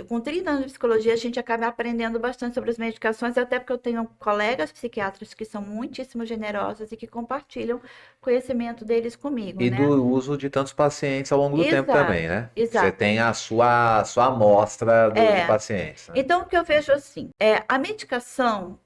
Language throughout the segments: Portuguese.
com 30 anos de psicologia, a gente acaba aprendendo bastante sobre as medicações, até porque eu tenho colegas psiquiatras que são muitíssimo generosos e que compartilham conhecimento deles comigo, E né? do uso de tantos pacientes ao longo do tempo também, Exato, né? Você exato. tem a sua amostra de É. pacientes, né? Então, o que eu vejo assim, a medicação,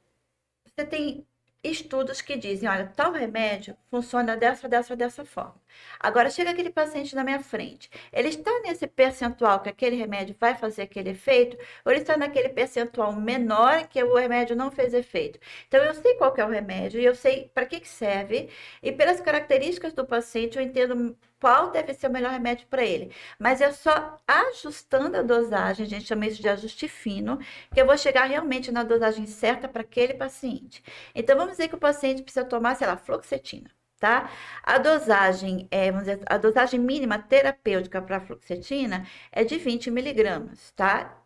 você tem estudos que dizem, olha, tal remédio funciona dessa forma. Agora, chega aquele paciente na minha frente, ele está nesse percentual que aquele remédio vai fazer aquele efeito, ou ele está naquele percentual menor que o remédio não fez efeito. Então, eu sei qual que é o remédio, e eu sei para que serve, e pelas características do paciente, eu entendo qual deve ser o melhor remédio para ele. Mas é só ajustando a dosagem, a gente chama isso de ajuste fino, que eu vou chegar realmente na dosagem certa para aquele paciente. Então, vamos dizer que o paciente precisa tomar, sei lá, fluoxetina, tá? A dosagem, vamos dizer, a dosagem mínima terapêutica para fluoxetina é de 20 miligramas, tá?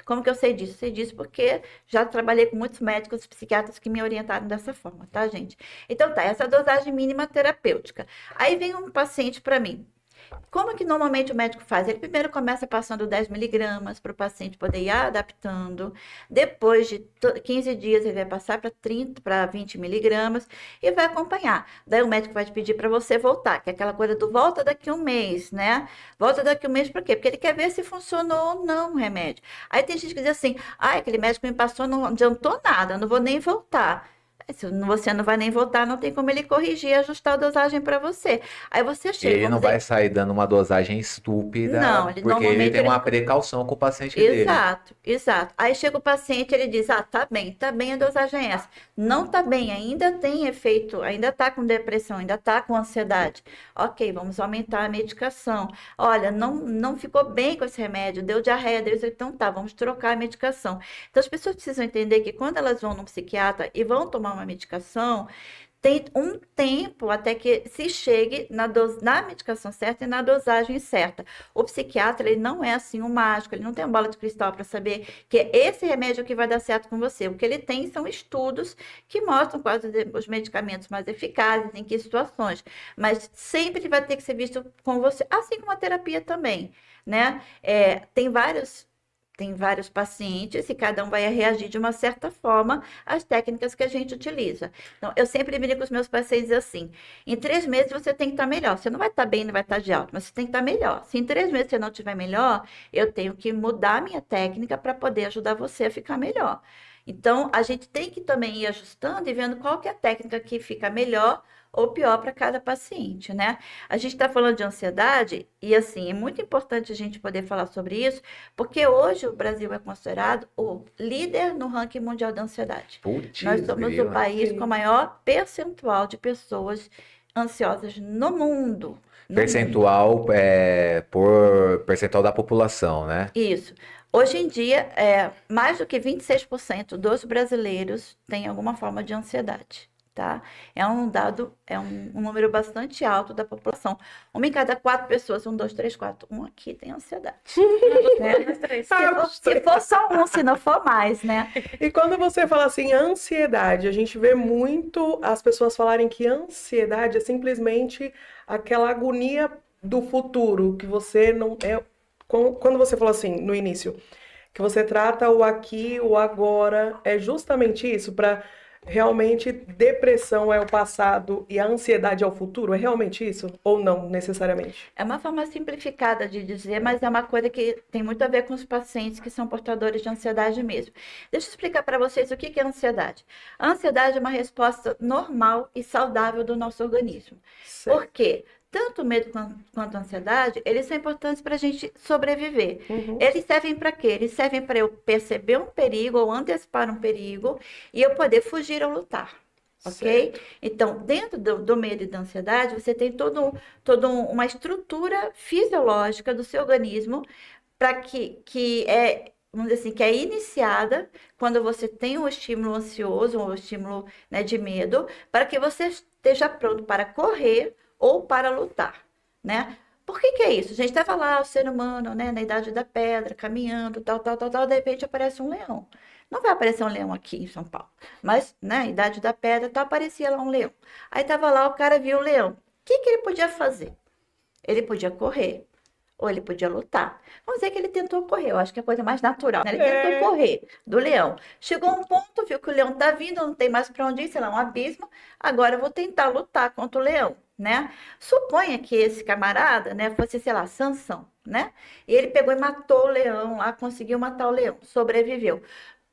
Como que eu sei disso? Sei disso porque já trabalhei com muitos médicos e psiquiatras que me orientaram dessa forma, tá, gente? Então, tá, essa é a dosagem mínima terapêutica. Aí vem um paciente para mim. Como que normalmente o médico faz? Ele primeiro começa passando 10 miligramas para o paciente poder ir adaptando. Depois de 15 dias, ele vai passar para 30, para 20 miligramas e vai acompanhar. Daí o médico vai te pedir para você voltar, que é aquela coisa do volta daqui a um mês, né? Volta daqui a um mês por quê? Porque ele quer ver se funcionou ou não o remédio. Aí tem gente que diz assim, aquele médico me passou, não adiantou nada, não vou nem voltar. Se você não vai nem voltar, não tem como ele corrigir e ajustar a dosagem para você. Aí você E chega, ele vamos não vai dizer, sair dando uma dosagem não, estúpida, ele porque ele normalmente tem ele uma fica. precaução com o paciente dele. Exato, exato. Aí chega o paciente, ele diz: tá bem, a dosagem é essa. Não tá bem, ainda tem efeito, ainda tá com depressão, ainda tá com ansiedade. Ok, vamos aumentar a medicação. Olha, não ficou bem com esse remédio, deu diarreia, deu isso, então tá, vamos trocar a medicação. Então as pessoas precisam entender que quando elas vão no psiquiatra e vão tomar uma medicação, tem um tempo até que se chegue na medicação certa e na dosagem certa. O psiquiatra, ele não é assim um mágico, ele não tem uma bola de cristal para saber que é esse remédio que vai dar certo com você. O que ele tem são estudos que mostram quais os medicamentos mais eficazes, em que situações. Mas sempre vai ter que ser visto com você, assim como a terapia também, né? Tem vários pacientes e cada um vai reagir de uma certa forma às técnicas que a gente utiliza. Então, eu sempre brinco com os meus pacientes assim: em 3 meses você tem que estar melhor. Você não vai estar bem, não vai estar de alta, mas você tem que estar melhor. Se em 3 meses você não estiver melhor, eu tenho que mudar a minha técnica para poder ajudar você a ficar melhor. Então, a gente tem que também ir ajustando e vendo qual que é a técnica que fica melhor ou pior para cada paciente, né? A gente está falando de ansiedade e, assim, é muito importante a gente poder falar sobre isso, porque hoje o Brasil é considerado o líder no ranking mundial da ansiedade. Nós Putz, somos o grila. país com o Sim. maior percentual de pessoas ansiosas no mundo. No mundo. Percentual por percentual da população, né? Isso. Hoje em dia, mais do que 26% dos brasileiros têm alguma forma de ansiedade, tá? É um número bastante alto da população. Uma em cada 4 pessoas, 2, 3, 4, aqui tem ansiedade, né? Nós três. Se for, se for só um, se não for mais, né? E quando você fala assim, ansiedade, a gente vê muito as pessoas falarem que ansiedade é simplesmente aquela agonia do futuro, que você não é. Quando você falou assim no início, que você trata o aqui, o agora, é justamente isso, para realmente depressão é o passado e a ansiedade é o futuro? É realmente isso? Ou não necessariamente? É uma forma simplificada de dizer, mas é uma coisa que tem muito a ver com os pacientes que são portadores de ansiedade mesmo. Deixa eu explicar para vocês o que é ansiedade. A ansiedade é uma resposta normal e saudável do nosso organismo. Por Certo. quê? Tanto o medo quanto a ansiedade, eles são importantes para a gente sobreviver. Uhum. Eles servem para quê? Eles servem para eu perceber um perigo ou antecipar um perigo e eu poder fugir ou lutar. Ok? Certo. Então, dentro do medo e da ansiedade, você tem toda uma estrutura fisiológica do seu organismo para vamos dizer assim, que é iniciada quando você tem um estímulo ansioso, um estímulo, né, de medo, para que você esteja pronto para correr ou para lutar, né? Por que é isso? A gente estava lá, o ser humano, né, na idade da pedra, caminhando, tal, tal, tal, tal, de repente aparece um leão. Não vai aparecer um leão aqui em São Paulo, mas, né, idade da pedra, tal, aparecia lá um leão. Aí estava lá, o cara viu o leão. O que ele podia fazer? Ele podia correr ou ele podia lutar. Vamos dizer que ele tentou correr, eu acho que é a coisa mais natural, né? Ele tentou É. correr do leão. Chegou um ponto, viu que o leão tá vindo, não tem mais para onde ir, sei lá, um abismo. Agora eu vou tentar lutar contra o leão, né? Suponha que esse camarada, né, fosse, sei lá, Sansão, né? E ele pegou e matou o leão lá, conseguiu matar o leão, sobreviveu.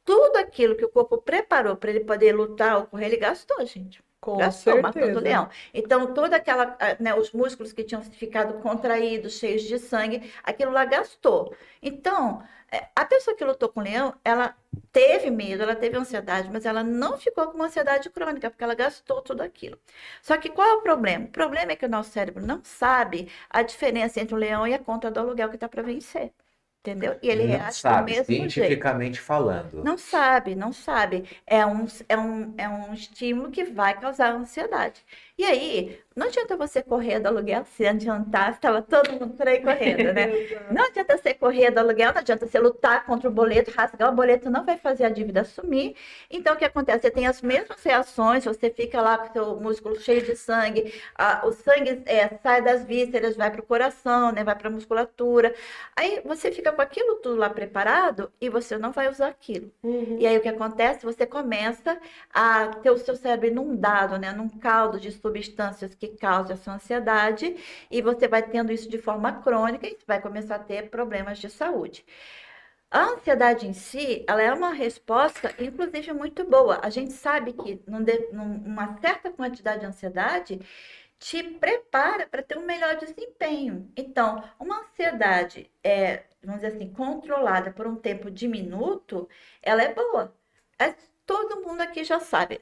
Tudo aquilo que o corpo preparou para ele poder lutar ou correr, ele gastou, gente. Com Gastou matando o certeza. leão. Então, toda aquela, né, os músculos que tinham ficado contraídos, cheios de sangue, aquilo lá gastou. Então, a pessoa que lutou com o leão, ela teve medo, ela teve ansiedade, mas ela não ficou com uma ansiedade crônica, porque ela gastou tudo aquilo. Só que qual é o problema? O problema é que o nosso cérebro não sabe a diferença entre o leão e a conta do aluguel que está para vencer. Entendeu? E ele Não reage do sabe, mesmo jeito. cientificamente falando. Não sabe, não sabe. É um estímulo que vai causar ansiedade. E aí, não adianta você correr do aluguel se adiantar, estava todo mundo por aí correndo, né? Não adianta você correr do aluguel, não adianta você lutar contra o boleto, rasgar o boleto não vai fazer a dívida sumir. Então, o que acontece? Você tem as mesmas reações, você fica lá com o seu músculo cheio de sangue, o sangue sai das vísceras, vai para o coração, né? Vai para a musculatura. Aí você fica com aquilo tudo lá preparado e você não vai usar aquilo. Uhum. E aí o que acontece? Você começa a ter o seu cérebro inundado, né, num caldo de substâncias que causam a sua ansiedade, e você vai tendo isso de forma crônica e vai começar a ter problemas de saúde. A ansiedade em si, ela é uma resposta, inclusive, muito boa. A gente sabe que numa certa quantidade de ansiedade te prepara para ter um melhor desempenho. Então, uma ansiedade, vamos dizer assim, controlada por um tempo diminuto, ela é boa. Todo mundo aqui já sabe.